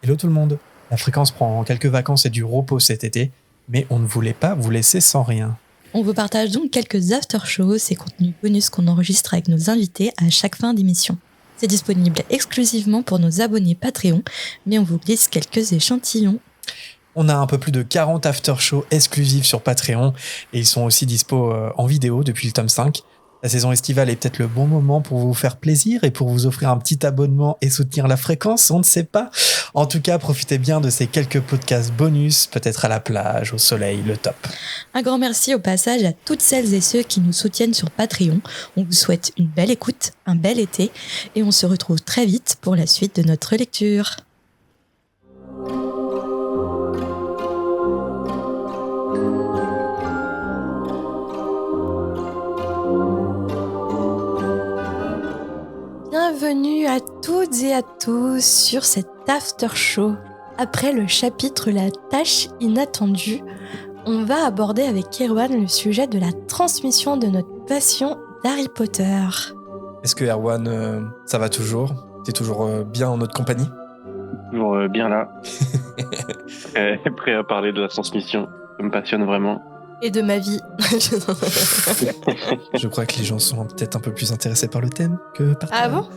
Hello tout le monde. La fréquence prend quelques vacances et du repos cet été, mais on ne voulait pas vous laisser sans rien. On vous partage donc quelques after-shows, ces contenus bonus qu'on enregistre avec nos invités à chaque fin d'émission. C'est disponible exclusivement pour nos abonnés Patreon, mais on vous glisse quelques échantillons. On a un peu plus de 40 after-shows exclusifs sur Patreon et ils sont aussi dispo en vidéo depuis le tome 5. La saison estivale est peut-être le bon moment pour vous faire plaisir et pour vous offrir un petit abonnement et soutenir la fréquence, on ne sait pas. En tout cas, profitez bien de ces quelques podcasts bonus, peut-être à la plage, au soleil, le top. Un grand merci au passage à toutes celles et ceux qui nous soutiennent sur Patreon. On vous souhaite une belle écoute, un bel été et on se retrouve très vite pour la suite de notre lecture. Bienvenue à toutes et à tous sur cet after show. Après le chapitre La tâche inattendue, on va aborder avec Erwan le sujet de la transmission de notre passion d'Harry Potter. Est-ce que Erwan, ça va toujours ? T'es toujours bien en notre compagnie ? Toujours bien là. Prêt à parler de la transmission. Ça me passionne vraiment. Et de ma vie. Je crois que les gens sont peut-être un peu plus intéressés par le thème que par toi. Ah bon ?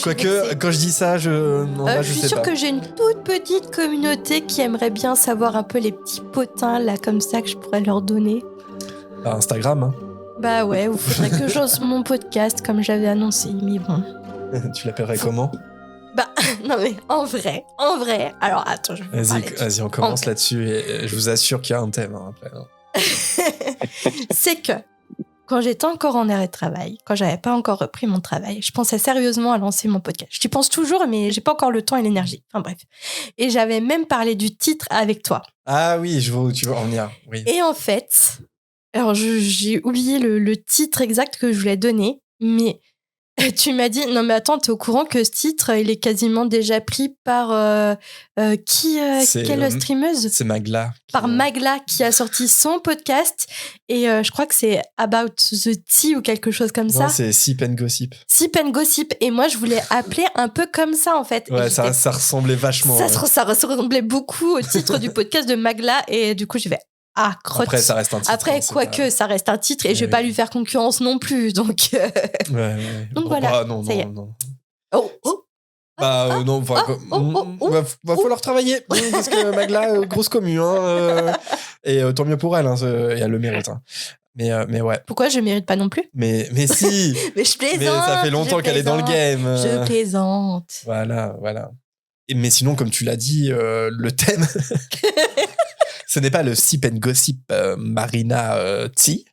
Quoique, quand je dis ça, je suis sûre que j'ai une toute petite communauté qui aimerait bien savoir un peu les petits potins là comme ça que je pourrais leur donner. Bah, Instagram, hein. Bah ouais, il faudrait que j'ose mon podcast comme j'avais annoncé, mais bon. Tu l'appellerais comment ? Bah, non mais en vrai. Alors attends, je vais Vas-y, on commence là-dessus et je vous assure qu'il y a un thème hein, après. Hein. C'est que quand j'étais encore en arrêt de travail, quand j'avais pas encore repris mon travail, je pensais sérieusement à lancer mon podcast. Je t'y pense toujours, mais j'ai pas encore le temps et l'énergie. Enfin bref. Et j'avais même parlé du titre avec toi. Ah oui, je vois où tu veux en venir. Oui. Et en fait, alors j'ai oublié le titre exact que je voulais donner, mais tu m'as dit, non mais attends, t'es au courant que ce titre, il est quasiment déjà pris par quelle streameuse ? C'est Magla. Par Magla qui a sorti son podcast et je crois que c'est About the Tea ou quelque chose comme ça. Non, c'est Sip and Gossip. Sip and Gossip. Et moi, je voulais appeler un peu comme ça en fait. Ouais, ça ressemblait vachement. Ça ressemblait beaucoup au titre du podcast de Magla et du coup, j'ai fait crotte. Après, ça reste un titre. Après, quoique, ça reste un titre et je vais pas lui faire concurrence non plus. Donc, ouais. Donc voilà. Non. Non, va falloir travailler parce que Magla, grosse commu, hein, et tant mieux pour elle, hein, et elle le mérite. Hein. Mais ouais. Pourquoi je mérite pas non plus ? Mais si. Mais je plaisante. Mais ça fait longtemps qu'elle est dans le game. Je plaisante. Voilà. Mais sinon, comme tu l'as dit, le thème. Ce n'est pas le Sip and Gossip Marina Tea,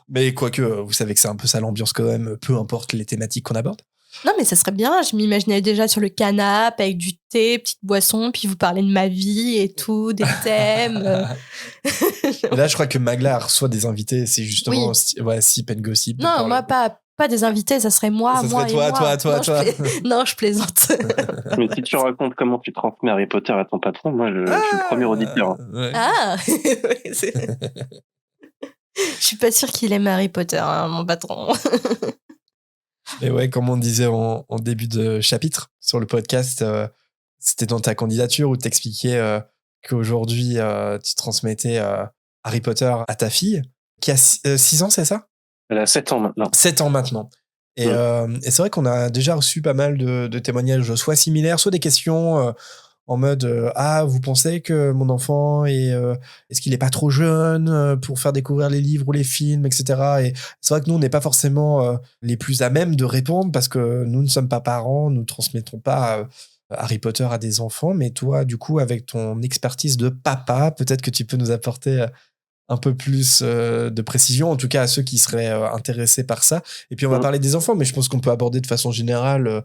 mais quoique, vous savez que c'est un peu ça l'ambiance quand même, peu importe les thématiques qu'on aborde. Non, mais ça serait bien. Je m'imaginais déjà sur le canapé avec du thé, petite boisson, puis vous parlez de ma vie et tout, des thèmes. Là, je crois que Magla reçoit des invités. C'est justement Sip and Gossip. Non, moi, pas des invités. Ça serait moi, ça serait toi. Non, je plaisante. Mais si tu racontes comment tu transmets Harry Potter à ton patron, moi, je suis le premier auditeur. Ouais. Ah Je suis pas sûre qu'il aime Harry Potter, hein, mon patron. Et ouais, comme on disait en début de chapitre sur le podcast, c'était dans ta candidature où tu expliquais qu'aujourd'hui, tu transmettais Harry Potter à ta fille, qui a 6 ans, c'est ça ? Elle a 7 ans maintenant. 7 ans maintenant. Et c'est vrai qu'on a déjà reçu pas mal de témoignages, soit similaires, soit des questions en mode vous pensez que mon enfant est-ce qu'il est pas trop jeune pour faire découvrir les livres ou les films, etc. Et c'est vrai que nous on n'est pas forcément les plus à même de répondre parce que nous ne sommes pas parents, nous ne transmettons pas Harry Potter à des enfants, mais toi du coup avec ton expertise de papa, peut-être que tu peux nous apporter un peu plus de précision, en tout cas à ceux qui seraient intéressés par ça. Et puis on va parler des enfants, mais je pense qu'on peut aborder de façon générale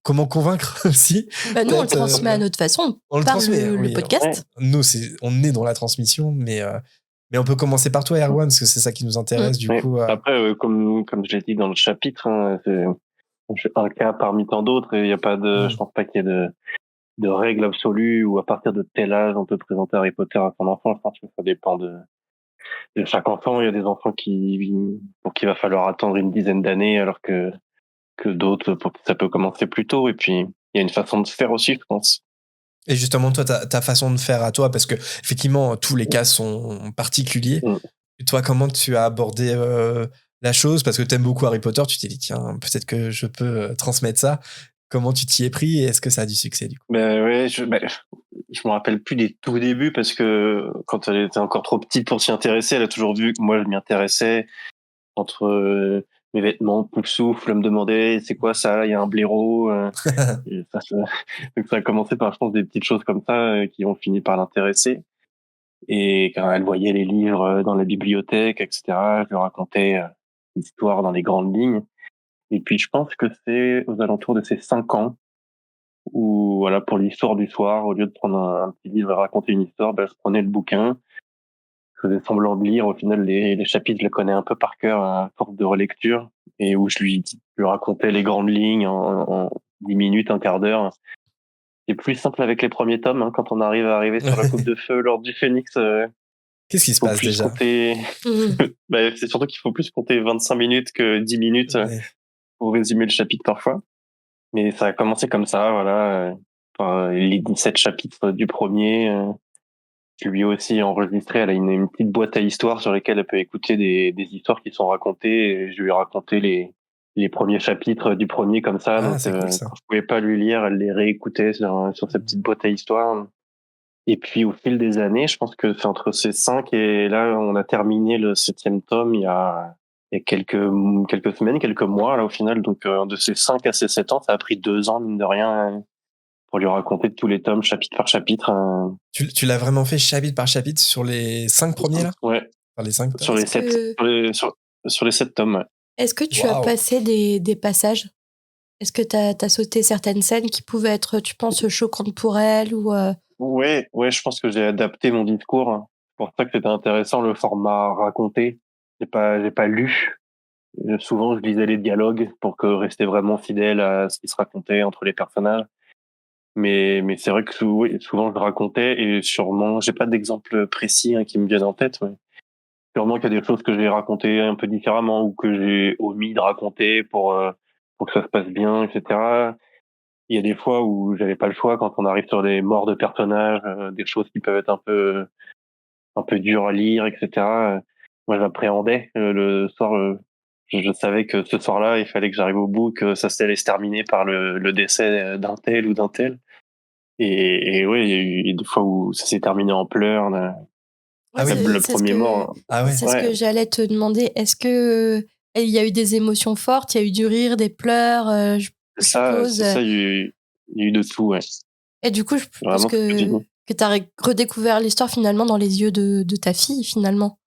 comment convaincre aussi. Nous, on le transmet à notre façon, le podcast. Ouais. Nous, on est dans la transmission, mais on peut commencer par toi, Erwan, parce que c'est ça qui nous intéresse, du coup. Après, comme je l'ai dit dans le chapitre, hein, c'est un cas parmi tant d'autres, et il n'y a pas je pense pas qu'il y ait de règles absolues ou à partir de tel âge on peut présenter Harry Potter à son enfant. Je pense que ça dépend de chaque enfant. Il y a des enfants pour qui il va falloir attendre une dizaine d'années, alors que d'autres pour qui ça peut commencer plus tôt. Et puis il y a une façon de faire aussi, je pense. Et justement, toi, ta façon de faire à toi, parce que effectivement, tous les cas sont particuliers. Et toi, comment tu as abordé la chose? Parce que tu aimes beaucoup Harry Potter, tu t'es dit, tiens, peut-être que je peux transmettre ça. Comment tu t'y es pris et est-ce que ça a du succès du coup? Ben ouais, je me rappelle plus des tout débuts parce que quand elle était encore trop petite pour s'y intéresser, elle a toujours vu que moi je m'y intéressais entre mes vêtements, Poufsouffle, elle me demandait c'est quoi ça, il y a un blaireau. Et donc ça a commencé par, je pense, des petites choses comme ça qui ont fini par l'intéresser. Et quand elle voyait les livres dans la bibliothèque, etc., je lui racontais l'histoire dans les grandes lignes. Et puis je pense que c'est aux alentours de ses 5 ans où, voilà, pour l'histoire du soir, au lieu de prendre un petit livre et raconter une histoire, ben, je prenais le bouquin, je faisais semblant de lire. Au final, les chapitres, je les connais un peu par cœur à force de relecture, et où je lui racontais les grandes lignes en 10 minutes, un quart d'heure. C'est plus simple avec les premiers tomes, hein, quand on arrive sur la coupe de feu lors du Phénix. Qu'est-ce qui se Faut passe plus déjà? compter. Bah, c'est surtout qu'il faut plus compter 25 minutes que 10 minutes Ouais. pour résumer le chapitre parfois. Mais ça a commencé comme ça, voilà, par les 17 chapitres du premier. Je lui ai aussi enregistré, elle a une petite boîte à histoires sur lesquelles elle peut écouter des histoires qui sont racontées. Et je lui ai raconté les premiers chapitres du premier comme ça. Ah, Donc, c'est cool ça. quand je pouvais pas lui lire, elle les réécoutait sur sa petite boîte à histoires. Et puis, au fil des années, je pense que c'est entre ces 5 et là, on a terminé le 7e tome il y a quelques semaines, quelques mois, là, au final. Donc, de ces 5 à ces 7 ans, ça a pris 2 ans, mine de rien, pour lui raconter tous les tomes, chapitre par chapitre. Tu l'as vraiment fait chapitre par chapitre sur les 5 premiers là? Ouais, Enfin, les 5 tomes? sur les 7, sur les 7 tomes, ouais. Est-ce que tu as Waouh! passé des passages? Est-ce que t'as sauté certaines scènes qui pouvaient être, tu penses, choquantes pour elle ou Ouais, je pense que j'ai adapté mon discours. C'est pour ça que c'était intéressant le format raconté. J'ai pas lu. Souvent, je lisais les dialogues pour que rester vraiment fidèle à ce qui se racontait entre les personnages. Mais c'est vrai que oui, souvent je racontais, et sûrement, j'ai pas d'exemple précis qui me viennent en tête. Mais sûrement qu'il y a des choses que j'ai racontées un peu différemment ou que j'ai omis de raconter pour que ça se passe bien, etc. Il y a des fois où j'avais pas le choix quand on arrive sur des morts de personnages, des choses qui peuvent être un peu dures à lire, etc. Moi, j'appréhendais le soir. Je savais que ce soir-là, il fallait que j'arrive au bout, que ça allait se terminer par le décès d'un tel ou d'un tel. Et ouais, il y a eu des fois où ça s'est terminé en pleurs. Ah oui. Le c'est ce premier que mort. Ah ouais. c'est ce que j'allais te demander. Est-ce que il y a eu des émotions fortes? Il y a eu du rire, des pleurs, je suppose. C'est ça, il y a eu de tout, ouais. Et du coup, je pense Vraiment, ce que tu dis. que tu as redécouvert l'histoire finalement dans les yeux de ta fille finalement.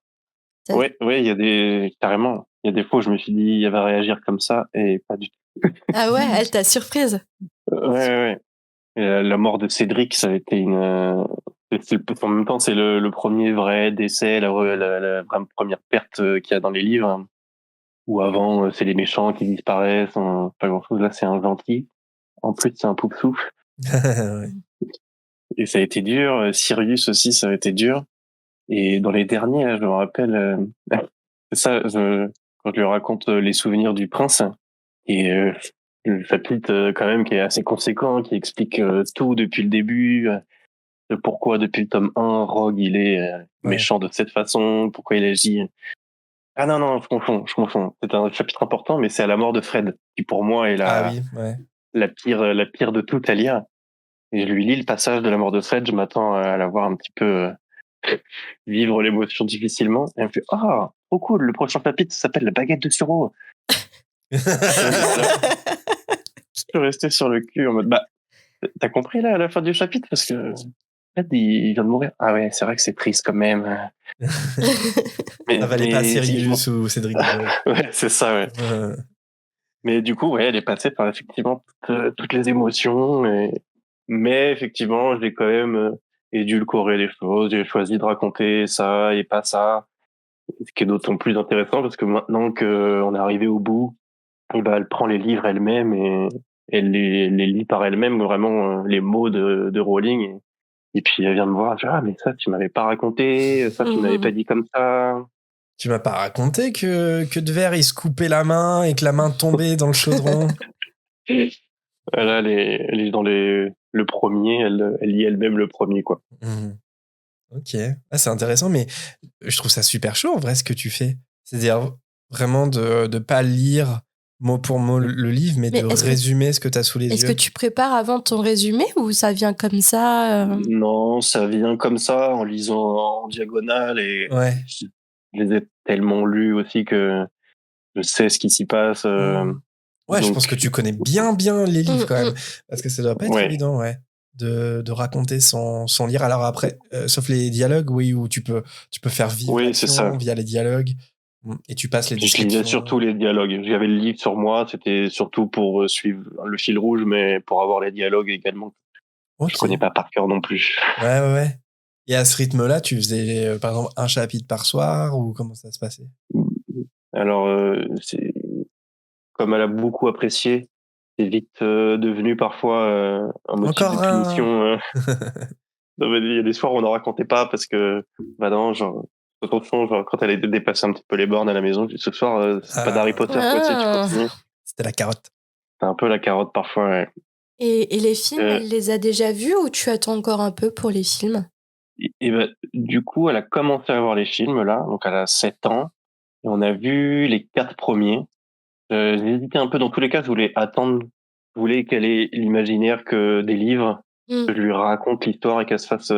Ouais, il y a carrément, il y a des fois où je me suis dit, elle va réagir comme ça, et pas du tout. Ah ouais, elle t'a surprise. Ouais. Et la mort de Cédric, ça a été en même temps, c'est le premier vrai décès, la vraie première perte qu'il y a dans les livres, hein. Où avant, c'est les méchants qui disparaissent, hein, pas grand chose. Là, c'est un gentil. En plus, c'est un Poufsouffle. Ouais. Et ça a été dur. Sirius aussi, ça a été dur. Et dans les derniers, là, je me rappelle, ça, quand je lui raconte les souvenirs du prince, et le chapitre quand même qui est assez conséquent, qui explique tout depuis le début, de pourquoi depuis le tome 1, Rogue il est Ouais. méchant de cette façon, pourquoi il agit. Ah non, je confonds. C'est un chapitre important, mais c'est à la mort de Fred, qui pour moi est Ah oui, ouais. la pire de toutes à lire. Et je lui lis le passage de la mort de Fred, je m'attends à la voir un petit peu vivre l'émotion difficilement. Et elle me fait, ah, trop cool, le prochain chapitre s'appelle La baguette de Suro. Je suis resté sur le cul en mode, bah, t'as compris là à la fin du chapitre? Parce que Fred, il vient de mourir. Ah ouais, c'est vrai que c'est triste quand même. Ça valait pas Mais Sirius ou Cédric Diggory. ouais, c'est ça, ouais. Mais du coup, ouais, elle est passée par effectivement toutes les émotions. Mais effectivement, j'ai quand même édulcoré les choses. J'ai choisi de raconter ça et pas ça. Ce qui est d'autant plus intéressant parce que maintenant qu'on est arrivé au bout, et ben, elle prend les livres elle-même et elle les lit par elle-même, vraiment les mots de Rowling. Et puis elle vient me voir, elle fait, ah mais ça tu m'avais pas raconté, ça tu m'avais pas dit comme ça. Tu m'as pas raconté que Dver il se coupait la main et que la main tombait dans le chaudron? Elle est dans le premier, elle lit elle-même le premier, quoi. Mhm. Ok. Ah, c'est intéressant, mais je trouve ça super chaud en vrai ce que tu fais. C'est-à-dire vraiment de ne pas lire mot pour mot le livre, mais Mais de résumer ce que tu as sous les est-ce que yeux. tu prépares avant ton résumé ou ça vient comme ça Non, ça vient comme ça, en lisant en diagonale, et Ouais. je les ai tellement lus aussi que je sais ce qui s'y passe. Ouais, je Donc, pense que tu connais bien les livres quand même. Parce que ça doit pas être ouais. évident, ouais. De raconter sans lire. Alors après, sauf les dialogues, oui, où tu peux faire vivre Oui, c'est ça. l'action via les dialogues. Et tu passes les Je lisais descriptions. surtout les dialogues. J'avais le livre sur moi, c'était surtout pour suivre le fil rouge, mais pour avoir les dialogues également. Je Ok. connais pas par cœur non plus. Ouais. Et à ce rythme-là, tu faisais par exemple un chapitre par soir ou comment ça se passait? Alors, c'est comme elle a beaucoup apprécié, c'est vite devenu parfois un motif de Encore un. punition. Non, mais il y a des soirs où on n'en racontait pas parce que, bah non, genre, attention, genre, quand elle a dépassé un petit peu les bornes à la maison, je dis, ce soir, c'est pas d'Harry Potter, quoi, tu sais, tu Ah. continues. C'était la carotte. C'est un peu la carotte parfois, ouais. Et les films, Euh, elle les a déjà vus ou tu attends encore un peu pour les films? et ben, du coup, elle a commencé à voir les films, là, donc elle a 7 ans, et on a vu les 4 premiers. J'ai hésité un peu, dans tous les cas, je voulais attendre, je voulais qu'elle ait l'imaginaire que des livres, que je lui raconte l'histoire et qu'elle se fasse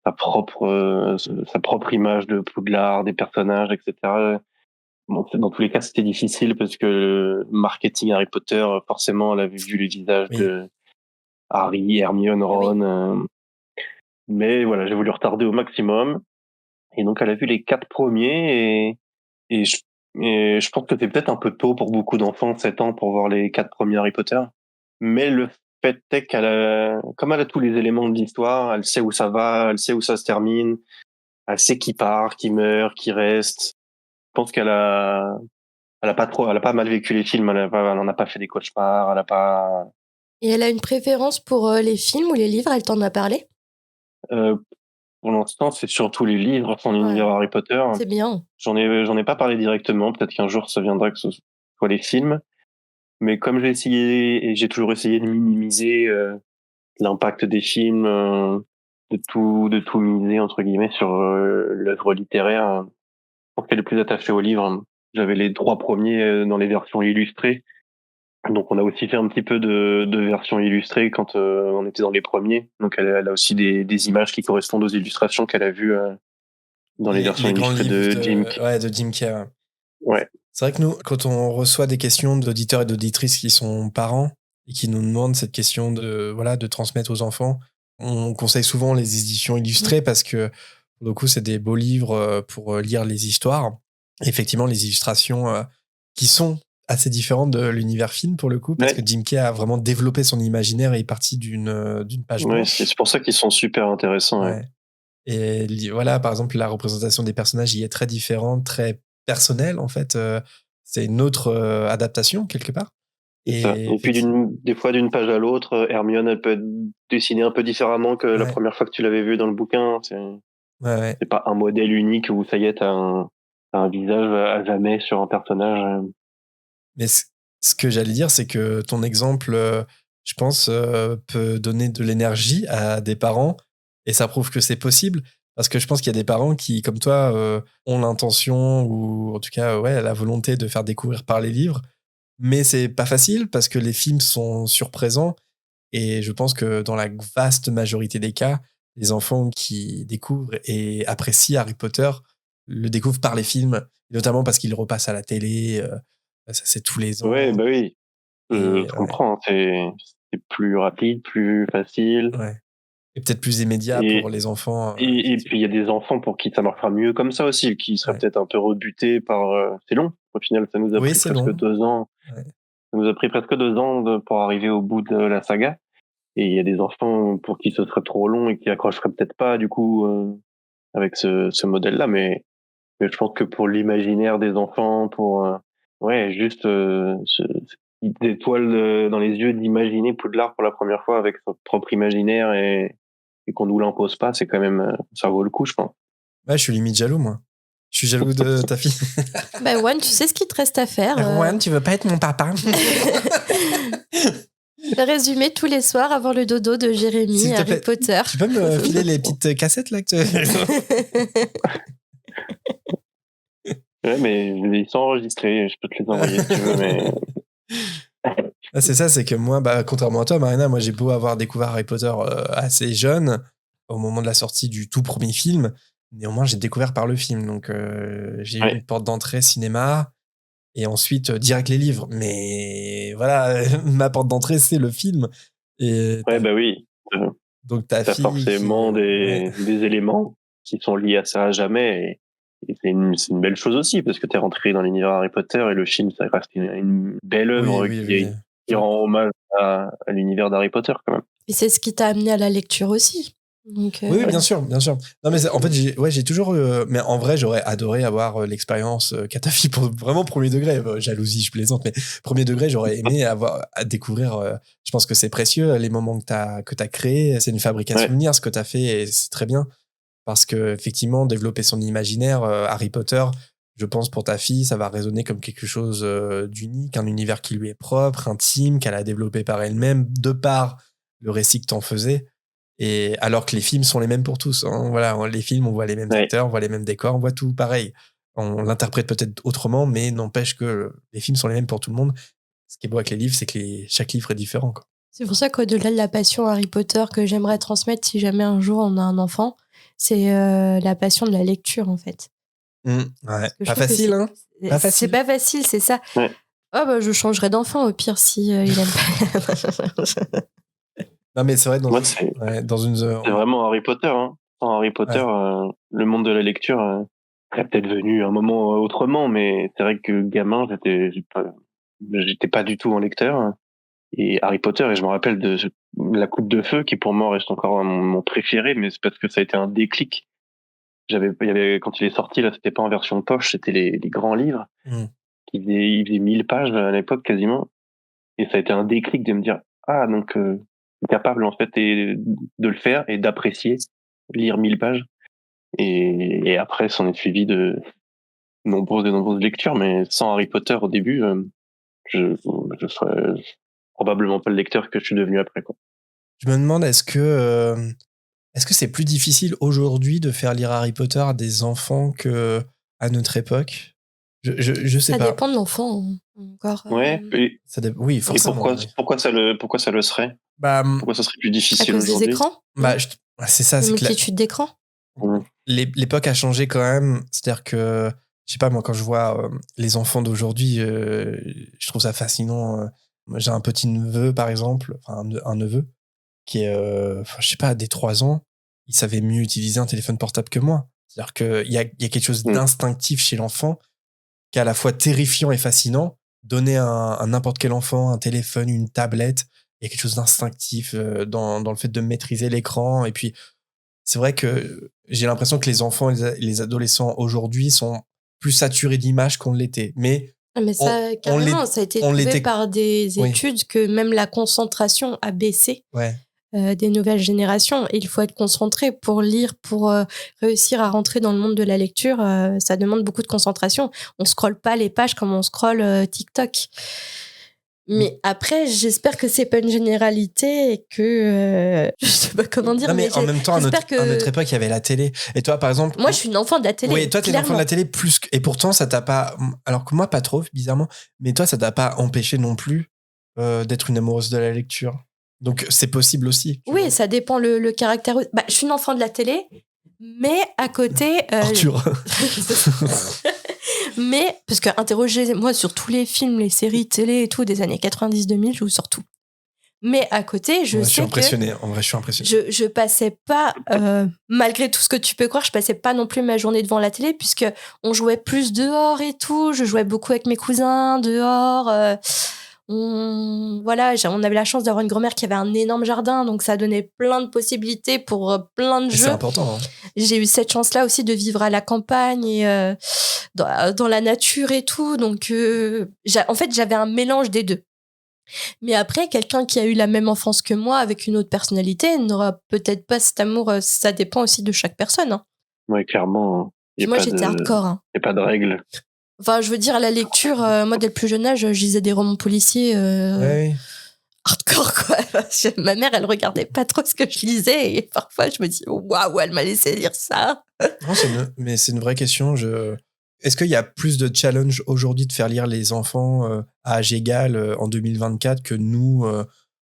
sa propre image de Poudlard, des personnages, etc. Bon, dans tous les cas, c'était difficile parce que le marketing Harry Potter, forcément, elle avait vu les visages Oui. de Harry, Hermione, Oui. Ron. Mais voilà, j'ai voulu retarder au maximum. Et donc, elle a vu les 4 premiers, et je, et je pense que c'est peut-être un peu tôt pour beaucoup d'enfants, 7 ans, pour voir les 4 premiers Harry Potter. Mais le fait est comme elle a tous les éléments de l'histoire, elle sait où ça va, elle sait où ça se termine, elle sait qui part, qui meurt, qui reste. Je pense elle a pas mal vécu les films, elle en a pas fait des cauchemars, elle a pas, Et elle a une préférence pour les films ou les livres, elle t'en a parlé? euh, pour l'instant, c'est surtout les livres, son univers Ouais, Harry Potter. c'est bien. J'en ai pas parlé directement, peut-être qu'un jour ça viendra que ce soit les films. Mais comme j'ai essayé, et j'ai toujours essayé de minimiser, l'impact des films, de tout miser, entre guillemets, sur, l'œuvre littéraire, je pense qu'elle est plus attachée aux livres. J'avais les 3 premiers dans les versions illustrées. Donc on a aussi fait un petit peu de versions illustrées quand on était dans les premiers. Donc elle a aussi des images qui correspondent aux illustrations qu'elle a vues dans les versions Les grands illustrées livres de Jim. de Jim Carrey. Ouais. C'est vrai que nous, quand on reçoit des questions d'auditeurs et d'auditrices qui sont parents et qui nous demandent cette question de transmettre aux enfants, on conseille souvent les éditions illustrées parce que, pour le coup, c'est des beaux livres pour lire les histoires. Et effectivement, les illustrations qui sont assez différentes de l'univers film, pour le coup, parce que Ouais. Jim Carrey a vraiment développé son imaginaire et est parti d'une page Ouais, blanche. c'est pour ça qu'ils sont super intéressants. Ouais. Ouais. Et voilà, par exemple, la représentation des personnages y est très différente, très personnelle, en fait. C'est une autre adaptation, quelque part. C'est ça. Et Et puis effectivement, des fois, d'une page à l'autre, Hermione, elle peut être dessinée un peu différemment que la ouais, première fois que tu l'avais vue dans le bouquin. ouais. C'est pas un modèle unique où ça y est, t'as un visage à jamais sur un personnage. Mais ce que j'allais dire, c'est que ton exemple, je pense, peut donner de l'énergie à des parents et ça prouve que c'est possible. Parce que je pense qu'il y a des parents qui, comme toi, ont l'intention ou en tout cas, ouais, la volonté de faire découvrir par les livres. Mais c'est pas facile parce que les films sont surprésents. Et je pense que dans la vaste majorité des cas, les enfants qui découvrent et apprécient Harry Potter le découvrent par les films, notamment parce qu'ils le repassent à la télé. Ça, c'est tous les Ouais, ans. bah oui, Et je comprends. Hein. C'est plus rapide, plus facile. ouais. Et peut-être plus immédiat pour Et, les enfants, et effectivement. puis il y a des enfants pour qui ça marchera mieux comme ça aussi, qui seraient Ouais. peut-être un peu rebutés par. C'est long. Au final, ça nous a Oui, pris c'est presque long. 2 ans. Ouais. Ça nous a pris presque 2 ans pour arriver au bout de la saga. Et il y a des enfants pour qui ce serait trop long et qui accrocheraient peut-être pas du coup avec ce modèle-là. Mais je pense que pour l'imaginaire des enfants, pour ouais, juste cette petite étoile dans les yeux d'imaginer Poudlard pour la première fois avec son propre imaginaire, et qu'on nous l'impose pas, c'est quand même ça vaut le coup, je pense. Ouais, je suis limite jaloux, moi. Je suis jaloux de ta fille. Bah, One, tu sais ce qu'il te reste à faire. Erwan, tu veux pas être mon papa? Le résumé tous les soirs avant le dodo de Jérémy, S'il te Harry plaît, Potter. Tu peux me filer les petites cassettes là que Ouais, mais ils sont enregistrés, je peux te les envoyer si tu veux, mais Ah, c'est ça, c'est que moi, contrairement à toi, Marina, moi j'ai beau avoir découvert Harry Potter assez jeune, au moment de la sortie du tout premier film, néanmoins j'ai découvert par le film, donc j'ai eu une porte d'entrée cinéma, et ensuite direct les livres. Mais voilà, ma porte d'entrée c'est le film. Et ouais, bah oui. donc ta T'as fille forcément des éléments qui sont liés à ça à jamais. Et c'est une belle chose aussi, parce que t'es rentré dans l'univers Harry Potter et le film, ça reste une belle œuvre qui rend hommage à l'univers d'Harry Potter quand même. Et c'est ce qui t'a amené à la lecture aussi. Donc, Oui, bien sûr, bien sûr. Non, mais en fait, j'ai toujours. Mais en vrai, j'aurais adoré avoir l'expérience qu'a ta fille pour vraiment premier degré. Jalousie, je plaisante, mais premier degré, j'aurais aimé à découvrir. Je pense que c'est précieux les moments que t'as créés. C'est une fabrication de souvenirs ce que t'as fait, et c'est très bien parce que effectivement, développer son imaginaire, Harry Potter. Je pense pour ta fille, ça va résonner comme quelque chose d'unique, un univers qui lui est propre, intime, qu'elle a développé par elle-même, de par le récit que t'en faisais. Et alors que les films sont les mêmes pour tous. Hein. Voilà, les films, on voit les mêmes acteurs, on voit les mêmes décors, on voit tout pareil. On l'interprète peut-être autrement, mais n'empêche que les films sont les mêmes pour tout le monde. Ce qui est beau avec les livres, c'est que chaque livre est différent. Quoi. C'est pour ça qu'au-delà de la passion Harry Potter que j'aimerais transmettre si jamais un jour on a un enfant, c'est la passion de la lecture en fait. Ouais. Pas facile, hein. Pas facile. C'est pas facile, c'est ça. Ouais. Oh bah je changerais d'enfant au pire si il aime pas. Non mais c'est vrai dans une c'est vraiment Harry Potter. Hein. Sans Harry Potter, le monde de la lecture serait peut-être venu un moment autrement, mais c'est vrai que gamin, j'étais pas du tout un lecteur. Et Harry Potter, et je me rappelle de La Coupe de Feu, qui pour moi reste encore mon préféré, mais c'est parce que ça a été un déclic. Il y avait, quand il est sorti, là, c'était pas en version poche, c'était les grands livres. Il faisait 1000 pages à l'époque, quasiment. Et ça a été un déclic de me dire, donc, capable, en fait, de le faire et d'apprécier, lire 1000 pages. Et après, s'en est suivi de nombreuses lectures, mais sans Harry Potter au début, je serais probablement pas le lecteur que je suis devenu après, quoi. Je me demande, est-ce que c'est plus difficile aujourd'hui de faire lire Harry Potter à des enfants que à notre époque? Je sais pas. Ça dépend de l'enfant encore. Ouais. Oui, forcément. Et pourquoi ça le serait? Pourquoi ça serait plus difficile aujourd'hui? À cause des écrans? C'est ça. Une multitude d'écrans. L'époque a changé quand même. C'est-à-dire que, je sais pas, moi, quand je vois les enfants d'aujourd'hui, je trouve ça fascinant. Moi, j'ai un petit neveu, par exemple, enfin un neveu, qui est, je sais pas, dès 3 ans, il savait mieux utiliser un téléphone portable que moi. C'est-à-dire qu'il y a quelque chose d'instinctif chez l'enfant qui est à la fois terrifiant et fascinant. Donner à n'importe quel enfant un téléphone, une tablette, il y a quelque chose d'instinctif dans le fait de maîtriser l'écran. Et puis, c'est vrai que j'ai l'impression que les enfants et les adolescents aujourd'hui sont plus saturés d'images qu'on l'était. Mais ça, carrément, ça a été prouvé par des études que même la concentration a baissé. Des nouvelles générations. Et il faut être concentré pour lire, pour réussir à rentrer dans le monde de la lecture. Ça demande beaucoup de concentration. On scrolle pas les pages comme on scrolle TikTok. Mais après, j'espère que c'est pas une généralité et que je sais pas comment dire. Non, mais en même temps, à notre époque, il y avait la télé. Et toi, par exemple, moi, je suis une enfant de la télé. Oui, toi, t'es une enfant de la télé plus et pourtant, ça t'a pas. Alors que moi, pas trop, bizarrement. Mais toi, ça t'a pas empêché non plus d'être une amoureuse de la lecture. Donc, c'est possible aussi. Oui, ça dépend le caractère. Je suis une enfant de la télé, mais à côté. Arthur. Mais, parce que interrogez-moi sur tous les films, les séries télé et tout des années 90-2000, je vous sors tout. Mais à côté, je sais que... Je suis impressionné. En vrai, je suis impressionné. Je passais pas, malgré tout ce que tu peux croire, je passais pas non plus ma journée devant la télé, puisque on jouait plus dehors et tout. Je jouais beaucoup avec mes cousins dehors. On avait la chance d'avoir une grand-mère qui avait un énorme jardin, donc ça donnait plein de possibilités pour plein de jeux. C'est important. Hein. J'ai eu cette chance-là aussi de vivre à la campagne et dans la nature et tout. Donc, en fait, j'avais un mélange des deux. Mais après, quelqu'un qui a eu la même enfance que moi, avec une autre personnalité, n'aura peut-être pas cet amour. Ça dépend aussi de chaque personne. Hein. Ouais, clairement. Moi, j'étais hardcore. Hein. Il n'y a pas de règles. Enfin, je veux dire, la lecture, moi, dès le plus jeune âge, je lisais des romans policiers. hardcore, quoi. Ma mère, elle regardait pas trop ce que je lisais et parfois je me dis waouh, elle m'a laissé lire ça. Non, mais c'est une vraie question. Est-ce qu'il y a plus de challenge aujourd'hui de faire lire les enfants à âge égal en 2024 que nous,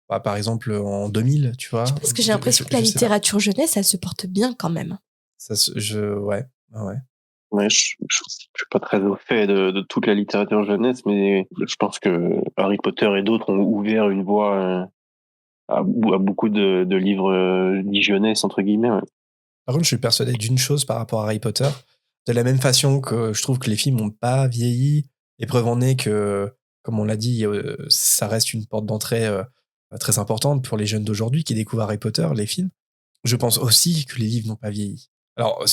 par exemple, en 2000, tu vois? Parce que j'ai l'impression que la littérature jeunesse, elle se porte bien quand même. Ouais. Ouais, je suis pas très au fait de toute la littérature jeunesse, mais je pense que Harry Potter et d'autres ont ouvert une voie à beaucoup de livres dits jeunesse, entre guillemets. Ouais. Par contre, je suis persuadé d'une chose par rapport à Harry Potter. De la même façon que je trouve que les films n'ont pas vieilli, et preuve en est que, comme on l'a dit, ça reste une porte d'entrée très importante pour les jeunes d'aujourd'hui qui découvrent Harry Potter, les films. Je pense aussi que les livres n'ont pas vieilli. Alors,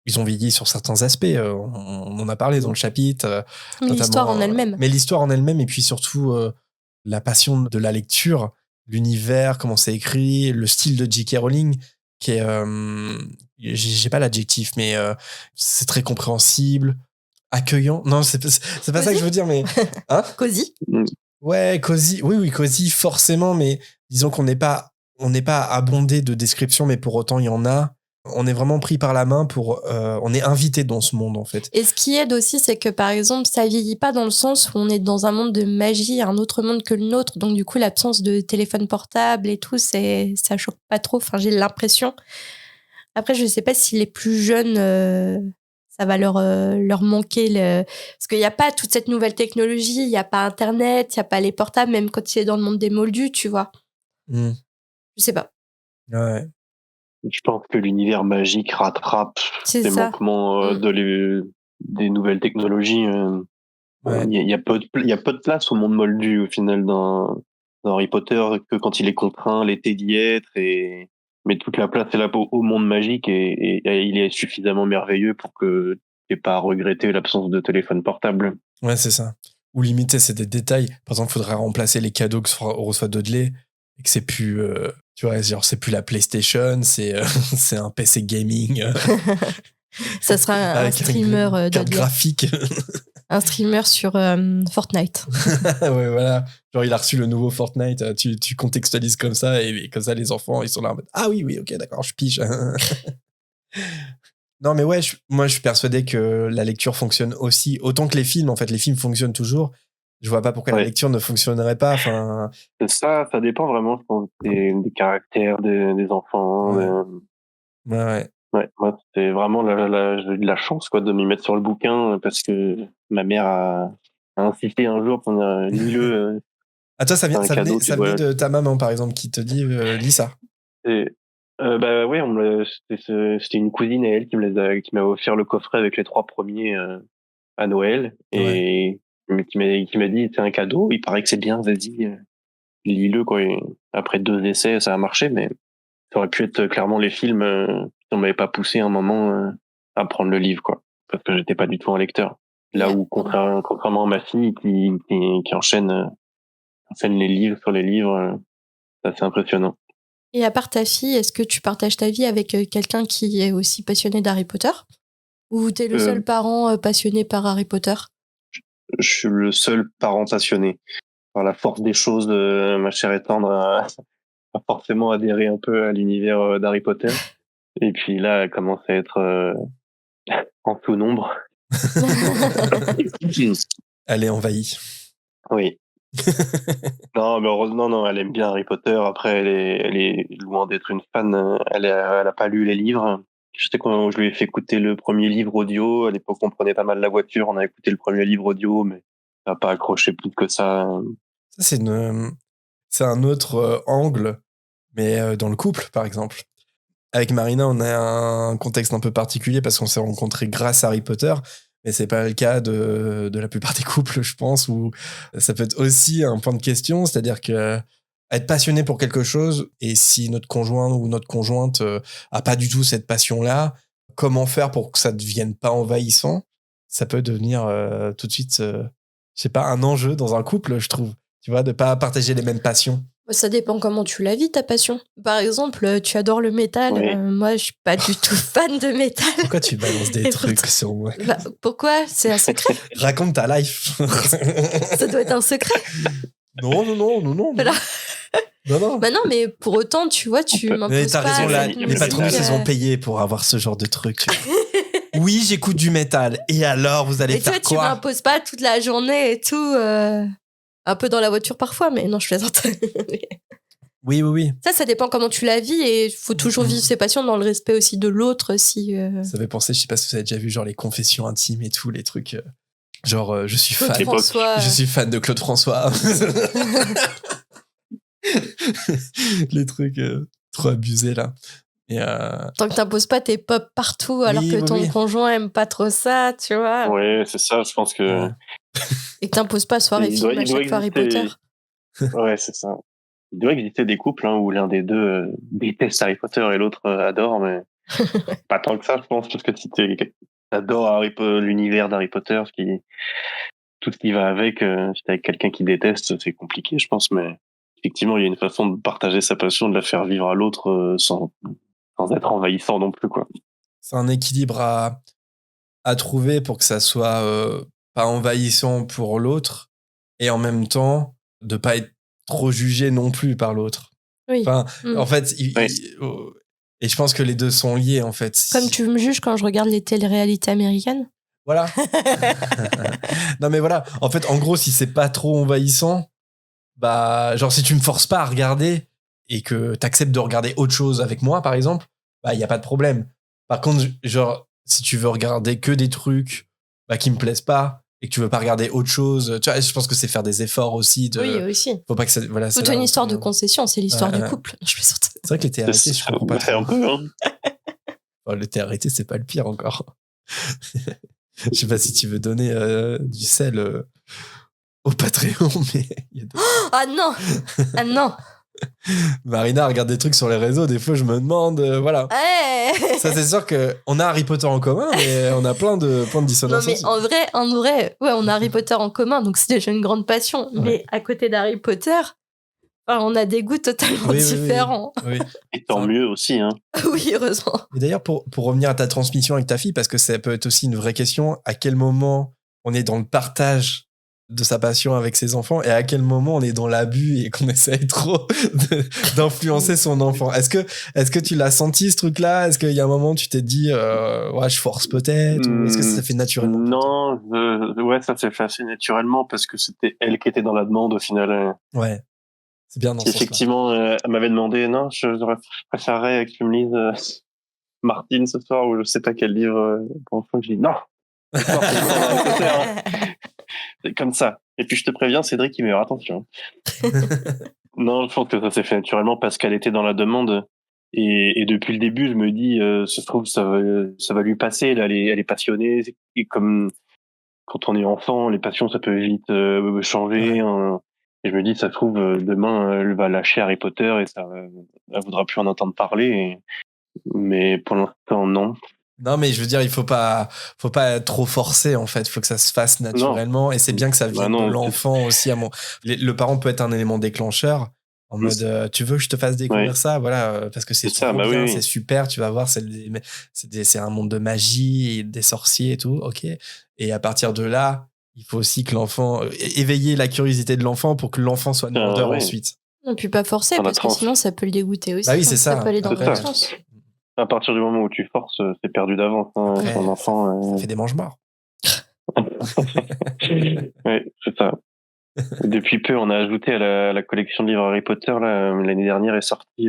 ils ont vieilli sur certains aspects, on en a parlé dans le chapitre. Mais l'histoire en elle-même. Mais l'histoire en elle-même, et puis surtout la passion de la lecture, l'univers, comment c'est écrit, le style de J.K. Rowling, qui est... j'ai pas l'adjectif, mais c'est très compréhensible, accueillant. Non, c'est pas ça que je veux dire, mais... Hein? Cosy. Ouais, cosy. Oui, cosy, forcément, mais disons qu'on n'est pas abondé de descriptions, mais pour autant, il y en a. On est vraiment pris par la main on est invité dans ce monde, en fait. Et ce qui aide aussi, c'est que, par exemple, ça vieillit pas dans le sens où on est dans un monde de magie, un autre monde que le nôtre. Donc, du coup, l'absence de téléphone portable et tout, ça choque pas trop. Enfin, j'ai l'impression. Après, je sais pas si les plus jeunes, ça va leur manquer. Parce qu'il n'y a pas toute cette nouvelle technologie, il n'y a pas Internet, il n'y a pas les portables, même quand il est dans le monde des moldus, tu vois. Je sais pas. Ouais. Je pense que l'univers magique rattrape les manquements des nouvelles technologies. Ouais. Il y a peu de place au monde moldu au final dans Harry Potter, que quand il est contraint l'été d'y être, mais toute la place est là au monde magique, et il est suffisamment merveilleux pour que tu n'aies pas à regretter l'absence de téléphone portable. Ouais, c'est ça. Ou limiter, c'est des détails. Par exemple, il faudrait remplacer les cadeaux que reçoit Dudley et que c'est plus, tu vois, genre c'est plus la PlayStation, c'est un PC gaming. Ça sera un streamer carte graphique. Un streamer sur Fortnite. Ouais, voilà. Genre, il a reçu le nouveau Fortnite. Tu contextualises comme ça, et comme ça, les enfants, ils sont là en mode ah oui, ok, d'accord, je pige. Non, mais ouais, moi, je suis persuadé que la lecture fonctionne aussi autant que les films. En fait, les films fonctionnent toujours. Je vois pas pourquoi la lecture ne fonctionnerait pas. Enfin, ça dépend vraiment, je pense, des caractères des enfants. Ouais. Ouais, moi, c'était vraiment j'ai eu de la chance, quoi, de m'y mettre sur le bouquin, parce que ma mère a insisté un jour pour lis-le. Ah, toi, ça vient de ta maman, par exemple, qui te dit lis ça. Bah ouais, c'était une cousine et elle qui m'a offert le coffret avec les 3 premiers à Noël, et qui m'a dit c'est un cadeau, il paraît que c'est bien, vas-y, lis-le, quoi. Et après 2 essais, ça a marché, mais ça aurait pu être clairement les films si on m'avait pas poussé un moment à prendre le livre, quoi, parce que j'étais pas du tout un lecteur. Là où contrairement à ma fille qui enchaîne les livres sur les livres, c'est assez impressionnant. Et à part ta fille, est-ce que tu partages ta vie avec quelqu'un qui est aussi passionné d'Harry Potter? Ou t'es le seul parent passionné par Harry Potter? Je suis le seul parent passionné. Par la force des choses, ma chère et tendre a forcément adhéré un peu à l'univers d'Harry Potter. Et puis là, elle commence à être en sous-nombre. Elle est envahie. Oui. Non, mais heureusement, non, elle aime bien Harry Potter. Après, elle est loin d'être une fan. Elle a pas lu les livres. Je sais quand je lui ai fait écouter le premier livre audio. À l'époque, on prenait pas mal la voiture. On a écouté le premier livre audio, mais ça n'a pas accroché plus que ça. Ça, c'est un autre angle, mais dans le couple, par exemple. Avec Marina, on a un contexte un peu particulier parce qu'on s'est rencontrés grâce à Harry Potter, mais c'est pas le cas de la plupart des couples, je pense, où ça peut être aussi un point de question, c'est-à-dire que être passionné pour quelque chose, et si notre conjoint ou notre conjointe a pas du tout cette passion-là, comment faire pour que ça devienne pas envahissant? Ça peut devenir tout de suite, je sais pas, un enjeu dans un couple, je trouve. Tu vois, de pas partager les mêmes passions. Ça dépend comment tu la vis, ta passion. Par exemple, tu adores le métal. Oui. Moi, je suis pas du tout fan de métal. Pourquoi tu balances des trucs sur moi? Pourquoi? C'est un secret. Raconte ta life. Ça doit être un secret. Non. Voilà. Non. Bah non, mais pour autant, tu vois, tu peut- m'imposes Mais t'as pas raison, là, cette les musique, patrons ils ont payé pour avoir ce genre de truc. Oui, j'écoute du métal. Et alors, vous allez Et tu vois, faire tu quoi? m'imposes pas toute la journée et tout. Un peu dans la voiture parfois, mais non, je plaisante. Oui. Ça dépend comment tu la vis et il faut toujours vivre ses passions dans le respect aussi de l'autre. Si, Ça fait penser, je sais pas si vous avez déjà vu, genre les confessions intimes et tout, les trucs. Genre, je suis Claude fan. François. Je suis fan de Claude François. Les trucs trop abusés là. Et Tant que t'imposes pas tes pop partout alors que ton conjoint aime pas trop ça, tu vois. Ouais, c'est ça, je pense que. Ouais. Et que t'imposes pas soirée film à chaque fois Harry Potter. Ouais, c'est ça. Il doit exister des couples où l'un des deux déteste Harry Potter et l'autre adore, mais pas tant que ça, je pense, parce que si t'adores l'univers d'Harry Potter, tout ce qui va avec, si t'es avec quelqu'un qui déteste, c'est compliqué, je pense, mais effectivement, il y a une façon de partager sa passion, de la faire vivre à l'autre sans être envahissant non plus, quoi. C'est un équilibre à trouver pour que ça soit pas envahissant pour l'autre et en même temps de pas être trop jugé non plus par l'autre. Oui. Enfin, en fait, et je pense que les deux sont liés en fait. Comme tu me juges quand je regarde les téléréalités américaines. Voilà. Non mais voilà. En fait, en gros, si c'est pas trop envahissant, bah genre si tu me forces pas à regarder et que t'acceptes de regarder autre chose avec moi, par exemple, bah y a pas de problème. Par contre, genre si tu veux regarder que des trucs qui me plaisent pas et que tu veux pas regarder autre chose, tu vois, je pense que c'est faire des efforts aussi. Oui, aussi. Faut pas que ça. Voilà. C'est une histoire de concession, c'est l'histoire du couple. Je plaisante. C'est vrai que les TRT, je comprends pas. C'est un peu, hein. Enfin, le TRT, c'est pas le pire encore. Je sais pas si tu veux donner du sel au Patreon, mais il y a Ah non. Ah non. Marina regarde des trucs sur les réseaux, des fois je me demande, voilà. Ouais. Ça c'est sûr qu'on a Harry Potter en commun, mais on a plein de dissonances. Non mais en vrai, ouais, on a Harry Potter en commun, donc c'est déjà une grande passion. Ouais. Mais à côté d'Harry Potter, on a des goûts totalement différents. Oui. Et tant mieux aussi, hein. Oui, heureusement. Et d'ailleurs, pour revenir à ta transmission avec ta fille, parce que ça peut être aussi une vraie question, à quel moment on est dans le partage de sa passion avec ses enfants et à quel moment on est dans l'abus et qu'on essaye trop d'influencer son enfant. Est-ce que tu l'as senti ce truc-là? Est-ce qu'il y a un moment où tu t'es dit ouais, je force peut-être, ou est-ce que ça s'est fait naturellement? Non, ouais, ça s'est fait assez naturellement parce que c'était elle qui était dans la demande au final. Ouais, c'est bien dans ce effectivement, elle m'avait demandé, non, je préférerais que tu me lises Martine ce soir, ou je sais pas quel livre pour enfants. Je dis non. C'est comme ça. Et puis je te préviens, Cédric, il meilleur attention. Non, je pense que ça s'est fait naturellement parce qu'elle était dans la demande. Et depuis le début, je me dis, ça se trouve, ça va lui passer. Là, elle est passionnée. Et comme quand on est enfant, les passions, ça peut vite changer. Ouais. Et je me dis, ça se trouve, demain, elle va lâcher Harry Potter et elle voudra plus en entendre parler. Mais pour l'instant, non. Non, mais je veux dire, il faut pas trop forcer, en fait. Il faut que ça se fasse naturellement. Non. Et c'est bien que ça vienne de l'enfant aussi. Le parent peut être un élément déclencheur. En mode, tu veux que je te fasse découvrir ça? Voilà, parce que c'est trop bien, c'est super, tu vas voir, c'est un monde de magie, et des sorciers et tout, ok. Et à partir de là, il faut aussi que l'enfant, éveiller la curiosité de l'enfant pour que l'enfant soit demandeur ensuite. Et puis pas forcer, parce que sinon ça peut le dégoûter aussi. Bah oui, c'est ça. Ça peut aller dans l'autre sens. À partir du moment où tu forces, c'est perdu d'avance. Après, ton enfant. Ça fait des mange-morts. Oui, c'est ça. Depuis peu, on a ajouté à la collection de livres Harry Potter. L'année dernière est sorti,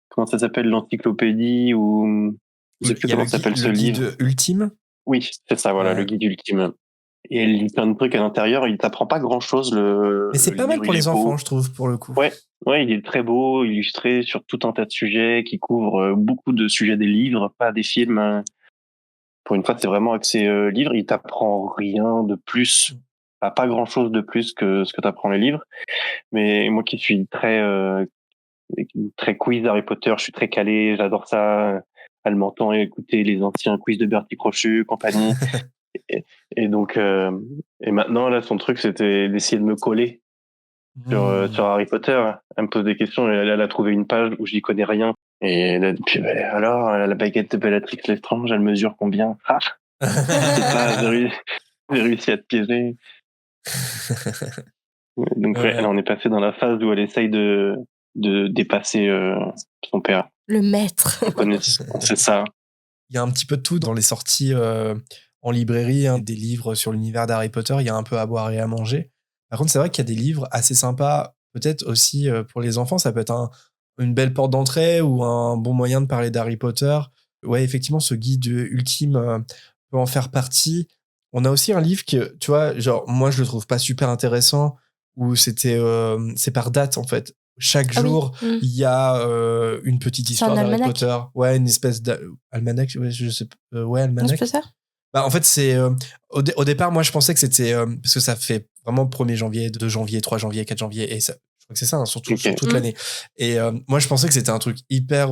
comment ça s'appelle, l'encyclopédie, ou je sais plus comment s'appelle ce livre. Le guide ultime? Oui, c'est ça, voilà, le guide ultime. Et elle lit plein de trucs à l'intérieur. Il t'apprend pas grand-chose. Mais c'est pas mal pour les enfants, je trouve, pour le coup. Ouais, il est très beau, illustré sur tout un tas de sujets qui couvrent beaucoup de sujets des livres, pas des films. Pour une fois, c'est vraiment axé livre. Il t'apprend rien de plus, pas grand-chose de plus que ce que t'apprend les livres. Mais moi qui suis très quiz Harry Potter, je suis très calé, j'adore ça. Elle m'entend écouter les anciens quiz de Bertie Crochu, compagnie. et donc, et maintenant, là, son truc, c'était d'essayer de me coller sur Harry Potter. Elle me pose des questions et elle a trouvé une page où j'y connais rien. Et puis, alors, la baguette de Bellatrix Lestrange, elle mesure combien? J'ai réussi à te piéger. Donc là, on est passé dans la phase où elle essaye de dépasser son père. Le maître. C'est ça. Il y a un petit peu de tout dans les sorties en librairie, hein, des livres sur l'univers d'Harry Potter. Il y a un peu à boire et à manger. Par contre, c'est vrai qu'il y a des livres assez sympas, peut-être aussi pour les enfants. Ça peut être une belle porte d'entrée ou un bon moyen de parler d'Harry Potter. Ouais, effectivement, ce guide ultime peut en faire partie. On a aussi un livre que, tu vois, genre, moi, je le trouve pas super intéressant, où c'est par date, en fait. Chaque jour, oui. il y a une petite histoire d'Harry almanach. Potter. Ouais, une espèce d'almanach. Ouais, je sais pas. Ouais, almanach. Non, c'est pas ça. Bah, en fait, c'est au départ, moi, je pensais que c'était parce que ça fait vraiment 1er janvier, 2 janvier, 3 janvier, 4 janvier, et ça, je crois que c'est ça, hein, sur toute l'année. Et moi, je pensais que c'était un truc hyper.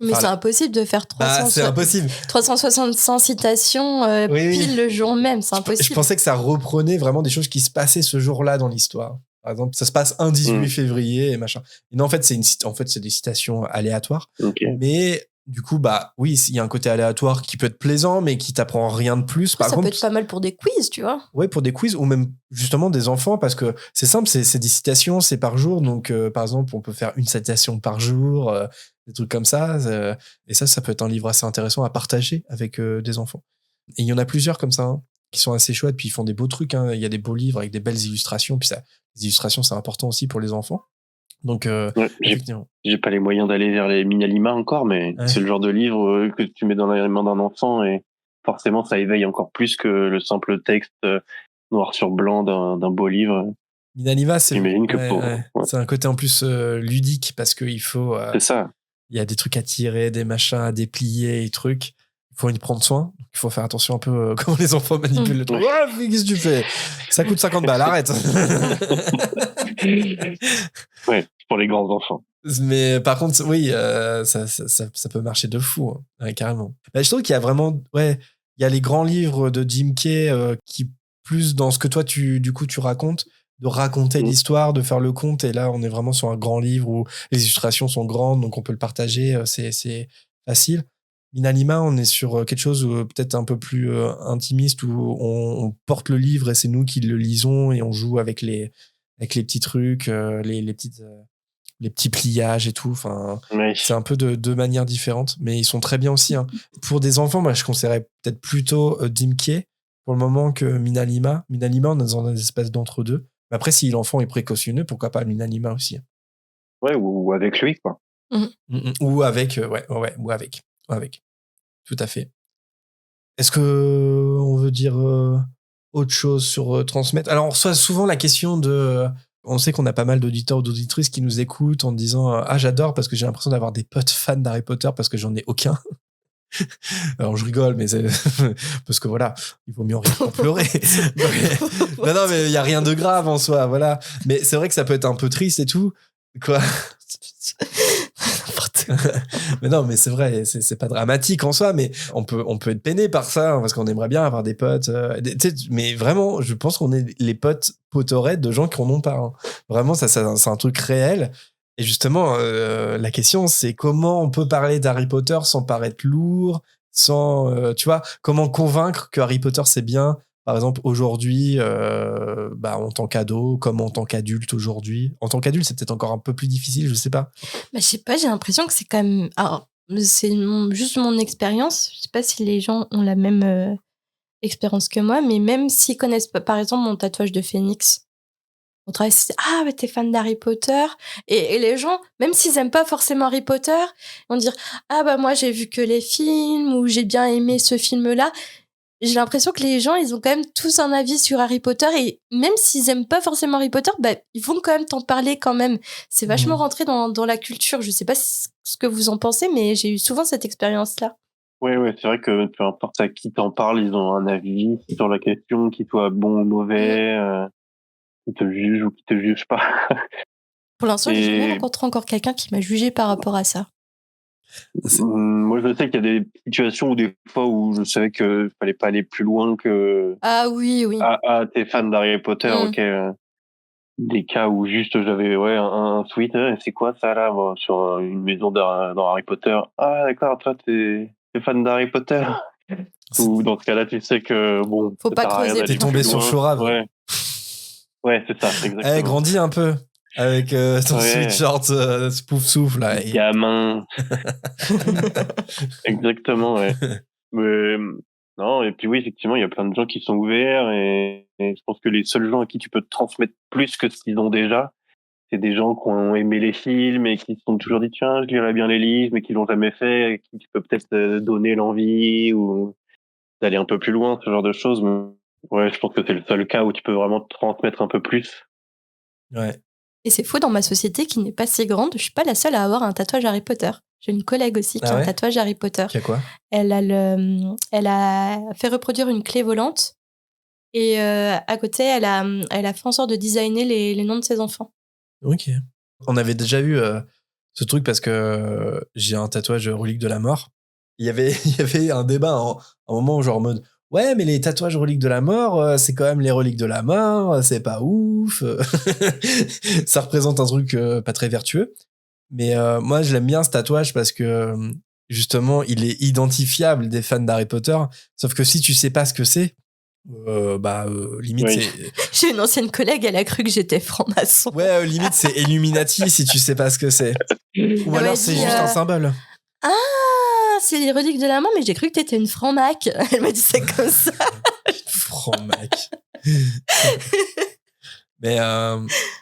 Mais c'est impossible de faire 365 citations pile le jour même, c'est impossible. Je pensais que ça reprenait vraiment des choses qui se passaient ce jour-là dans l'histoire. Par exemple, ça se passe un 18 février et machin. Et non, en fait, c'est des citations aléatoires. Mais du coup, bah oui, il y a un côté aléatoire qui peut être plaisant, mais qui t'apprend rien de plus. Ça peut être pas mal pour des quiz, tu vois. Ouais, pour des quiz ou même justement des enfants, parce que c'est simple, c'est des citations, c'est par jour. Donc, par exemple, on peut faire une citation par jour, des trucs comme ça. Et ça peut être un livre assez intéressant à partager avec des enfants. Et il y en a plusieurs comme ça, hein, qui sont assez chouettes, puis ils font des beaux trucs. Hein. Il y a des beaux livres avec des belles illustrations, puis les illustrations, c'est important aussi pour les enfants. Donc, j'ai pas les moyens d'aller vers les Minalima encore, mais c'est le genre de livre que tu mets dans les mains d'un enfant et forcément ça éveille encore plus que le simple texte noir sur blanc d'un beau livre. Minalima, c'est c'est un côté en plus ludique parce qu'il faut. C'est ça. Il y a des trucs à tirer, des machins à déplier et trucs. Il faut y prendre soin. Il faut faire attention un peu comment les enfants manipulent le truc. Ouais, qu'est-ce que tu fais ? Ça coûte 50 balles, arrête. Ouais, pour les grands enfants. Mais par contre, oui, ça peut marcher de fou, hein. Ouais, carrément. Bah, je trouve qu'il y a vraiment, il y a les grands livres de Jim Kay qui plus dans ce que toi tu racontes, de raconter l'histoire, de faire le conte. Et là, on est vraiment sur un grand livre où les illustrations sont grandes, donc on peut le partager, c'est facile. Minalima, on est sur quelque chose peut-être un peu plus intimiste où on porte le livre et c'est nous qui le lisons et on joue avec les petits trucs, les petits pliages et tout. Enfin, c'est un peu de deux manières différentes, mais ils sont très bien aussi. Hein. Pour des enfants, moi, je conseillerais peut-être plutôt Jim Kay pour le moment que Minalima. Minalima, on est dans une espèce d'entre-deux. Mais après, si l'enfant est précautionneux, pourquoi pas Minalima aussi. Ouais, ou avec lui, quoi. Ou avec, ou avec. Tout à fait. Est-ce que on veut dire autre chose sur transmettre ? Alors, on reçoit souvent la question de... On sait qu'on a pas mal d'auditeurs ou d'auditrices qui nous écoutent en disant « Ah, j'adore parce que j'ai l'impression d'avoir des potes fans d'Harry Potter parce que j'en ai aucun. » Alors, je rigole, mais c'est... parce que voilà, il vaut mieux en rire qu'en pleurer. non, mais il n'y a rien de grave en soi, voilà. Mais c'est vrai que ça peut être un peu triste et tout. Quoi ? Mais non, mais c'est vrai, c'est pas dramatique en soi, mais on peut être peiné par ça, hein, parce qu'on aimerait bien avoir des potes. Mais vraiment, je pense qu'on est les potes Potterhead de gens qui en ont pas. Hein. Vraiment, ça, c'est un truc réel. Et justement, la question, c'est comment on peut parler d'Harry Potter sans paraître lourd, sans, tu vois, comment convaincre que Harry Potter c'est bien. Par exemple, aujourd'hui, en tant qu'ado, comme en tant qu'adulte aujourd'hui. En tant qu'adulte, c'est peut-être encore un peu plus difficile, je sais pas. Bah, je sais pas, j'ai l'impression que c'est quand même... Alors, c'est juste mon expérience. Je sais pas si les gens ont la même expérience que moi, mais même s'ils connaissent pas, par exemple, mon tatouage de Phénix, on travaille, c'est « Ah, t'es fan d'Harry Potter ?» et les gens, même s'ils aiment pas forcément Harry Potter, vont dire « Ah, bah moi, j'ai vu que les films » ou « J'ai bien aimé ce film-là ». J'ai l'impression que les gens, ils ont quand même tous un avis sur Harry Potter et même s'ils aiment pas forcément Harry Potter, bah, ils vont quand même t'en parler quand même. C'est vachement rentré dans la culture. Je sais pas ce que vous en pensez, mais j'ai eu souvent cette expérience-là. Ouais, c'est vrai que peu importe à qui t'en parle, ils ont un avis sur la question, qu'il soit bon ou mauvais, qui te juge ou qui te juge pas. Pour l'instant, j'ai jamais rencontré encore quelqu'un qui m'a jugé par rapport à ça. Moi, je sais qu'il y a des situations où des fois où je savais que fallait pas aller plus loin que. Ah oui. Ah, t'es fan d'Harry Potter, ok. Des cas où juste j'avais un tweet, c'est quoi ça là, sur une maison dans Harry Potter. Ah d'accord, toi t'es fan d'Harry Potter. Ou dans ce cas-là, tu sais que bon. Faut pas creuser. T'es tombé sur Chourave. Ouais. Ouais, c'est ça, exactement. Eh, grandis un peu avec ton sweatshirt pouf souffle là. Gamin. Exactement, ouais. Mais, non, et puis oui, effectivement, il y a plein de gens qui sont ouverts et je pense que les seuls gens à qui tu peux te transmettre plus que ce qu'ils ont déjà, c'est des gens qui ont aimé les films et qui se sont toujours dit tiens, je lirais bien les livres, mais qui l'ont jamais fait, et qui tu peux peut-être donner l'envie ou d'aller un peu plus loin, ce genre de choses. Mais ouais, je pense que c'est le seul cas où tu peux vraiment te transmettre un peu plus. Ouais. Et c'est fou, dans ma société qui n'est pas si grande, je suis pas la seule à avoir un tatouage Harry Potter. J'ai une collègue aussi qui a un tatouage Harry Potter. Qui a quoi ? Elle a fait reproduire une clé volante et à côté, elle a fait en sorte de designer les noms de ses enfants. Ok. On avait déjà eu ce truc parce que j'ai un tatouage relique de la mort. Il y avait un débat un moment genre en mode ouais, mais les tatouages reliques de la mort, c'est quand même les reliques de la mort, c'est pas ouf. Ça représente un truc pas très vertueux. Mais moi, je l'aime bien ce tatouage parce que justement, il est identifiable des fans d'Harry Potter. Sauf que si tu sais pas ce que c'est, limite Oui. c'est. J'ai une ancienne collègue, elle a cru que j'étais franc-maçon. Ouais, limite c'est Illuminati si tu sais pas ce que c'est. Ou alors c'est juste un symbole. Ah, c'est les reliques de la mort, mais j'ai cru que t'étais une franc-mac. Elle m'a dit c'est comme ça. Franc-mac. Mais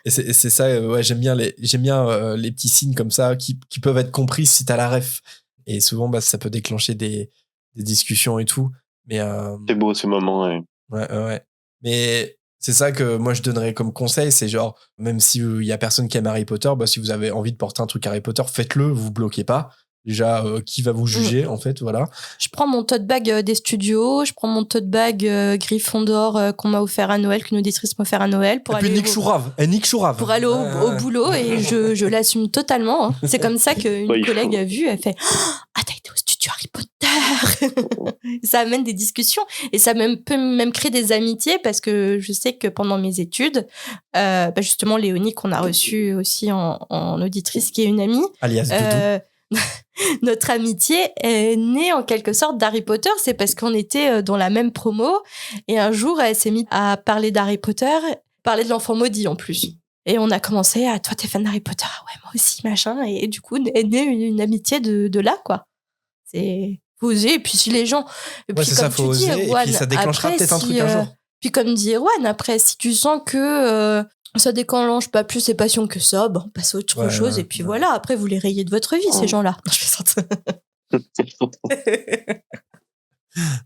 c'est ça, ouais, j'aime bien les petits signes comme ça qui peuvent être compris si t'as la ref. Et souvent, ça peut déclencher des discussions et tout. Mais c'est beau ce moment, ouais. Ouais. Mais c'est ça que moi je donnerais comme conseil, c'est genre, même si il y a personne qui aime Harry Potter, si vous avez envie de porter un truc Harry Potter, faites-le, vous bloquez pas. Déjà, qui va vous juger, en fait, voilà. Je prends mon tote bag des studios, je prends mon tote bag Gryffondor qu'on m'a offert à Noël, qu'une auditrice m'a offert à Noël. Pour et puis Nick Chourave. Pour aller au boulot et je l'assume totalement. Hein. C'est comme ça qu'une collègue a vu, elle fait « Ah, t'as été au studio Harry Potter !» Ça amène des discussions et ça peut même créer des amitiés parce que je sais que pendant mes études, justement, Léonie, qu'on a reçue aussi en auditrice, qui est une amie. Alias Doudou. Notre amitié est née en quelque sorte d'Harry Potter, c'est parce qu'on était dans la même promo et un jour elle s'est mise à parler d'Harry Potter, parler de l'enfant maudit en plus. Et on a commencé à toi t'es fan d'Harry Potter, ah ouais moi aussi machin, et du coup est née une amitié de là quoi. C'est faut oser, et puis si les gens et puis c'est comme ça, faut tu dis oser, Erwan, et puis ça déclenchera après, peut-être un truc un jour. Puis comme dit Erwan, après si tu sens que ça déclenche pas plus ses passions que ça, on passe à autre chose et puis voilà, après vous les rayez de votre vie ces gens-là.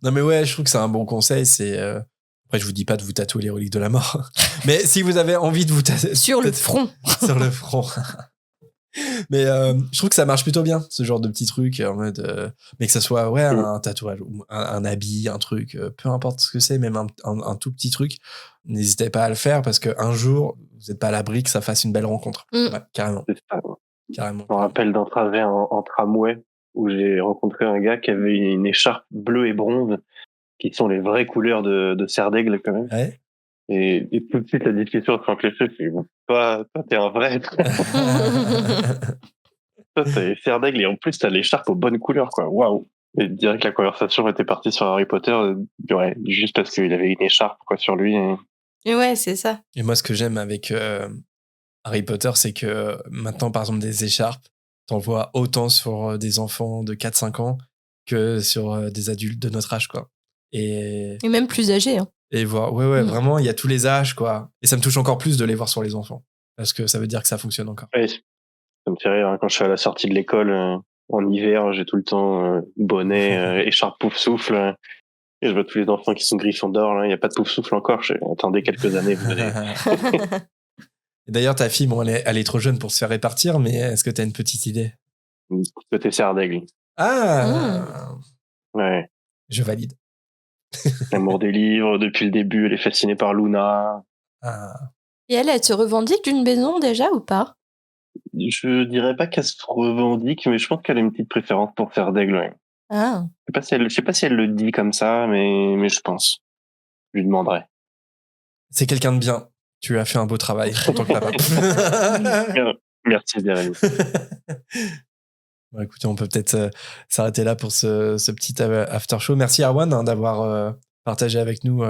Non mais ouais, je trouve que c'est un bon conseil, c'est après je vous dis pas de vous tatouer les reliques de la mort. Mais si vous avez envie de vous tatouer sur le front. Sur le front. Mais je trouve que ça marche plutôt bien, ce genre de petits trucs en mode mais que ça soit un tatouage ou un habit, un truc, peu importe ce que c'est, même un tout petit truc, n'hésitez pas à le faire parce qu'un jour vous n'êtes pas à l'abri que ça fasse une belle rencontre. Ouais, carrément. C'est ça, ouais. Carrément. Je me rappelle d'un trajet en tramway où j'ai rencontré un gars qui avait une écharpe bleue et bronze qui sont les vraies couleurs de Serre d'Aigle quand même. Ouais. Et tout de suite la discussion se enclenchait, c'est toi t'es un vrai. Toi t'es Serre d'Aigle et en plus t'as l'écharpe aux bonnes couleurs quoi. Waouh. Et direct que la conversation était partie sur Harry Potter, juste parce qu'il avait une écharpe quoi sur lui. Et ouais, c'est ça. Et moi ce que j'aime avec Harry Potter, c'est que maintenant par exemple des écharpes, t'en vois autant sur des enfants de 4-5 ans que sur des adultes de notre âge quoi. Et même plus âgés hein. Et voir, vraiment, il y a tous les âges, quoi. Et ça me touche encore plus de les voir sur les enfants. Parce que ça veut dire que ça fonctionne encore. Ouais, ça me fait rire, hein, quand je suis à la sortie de l'école, en hiver, j'ai tout le temps bonnet, écharpe pouf souffle. Et je vois tous les enfants qui sont Gryffondor, là, il n'y a pas de pouf souffle encore. Attendez quelques années, vous allez. Et d'ailleurs, ta fille, elle est trop jeune pour se faire répartir, mais est-ce que tu as une petite idée? Côté Serre d'Aigle. Ah Ouais. Je valide. L'amour des livres, depuis le début, elle est fascinée par Luna. Ah. Et elle se revendique d'une maison déjà ou pas? Je dirais pas qu'elle se revendique, mais je pense qu'elle a une petite préférence pour Serre d'Aigle. Ouais. Ah. Je sais pas si elle le dit comme ça, mais je pense. Je lui demanderai. C'est quelqu'un de bien. Tu as fait un beau travail en tant que papa. Merci, Bérénice. Bon, écoutez, on peut peut-être s'arrêter là pour ce petit after show. Merci Erwan d'avoir partagé avec nous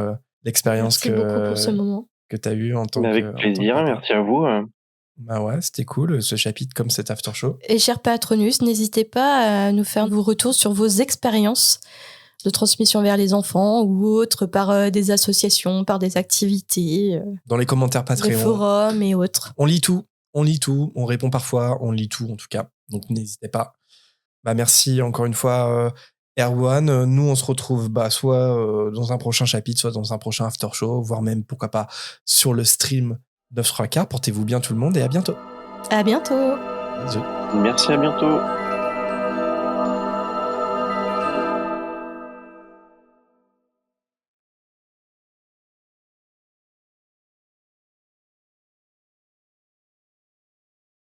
l'expérience beaucoup pour ce moment. que tu as eu en tant Mais que avec en tant que plaisir, papa. merci à vous. Bah ouais, c'était cool ce chapitre comme cet after show. Et cher Patronus, n'hésitez pas à nous faire vos retours sur vos expériences de transmission vers les enfants ou autres par des associations, par des activités, Dans les commentaires des Patreon, forums et autres. on lit tout, on répond parfois, on lit tout en tout cas. Donc n'hésitez pas. Bah merci encore une fois Erwan. Nous on se retrouve soit dans un prochain chapitre, soit dans un prochain after show, voire même pourquoi pas sur le stream d'9 3 quarts. Portez-vous bien tout le monde et à bientôt. À bientôt. Bisous. Merci, à bientôt.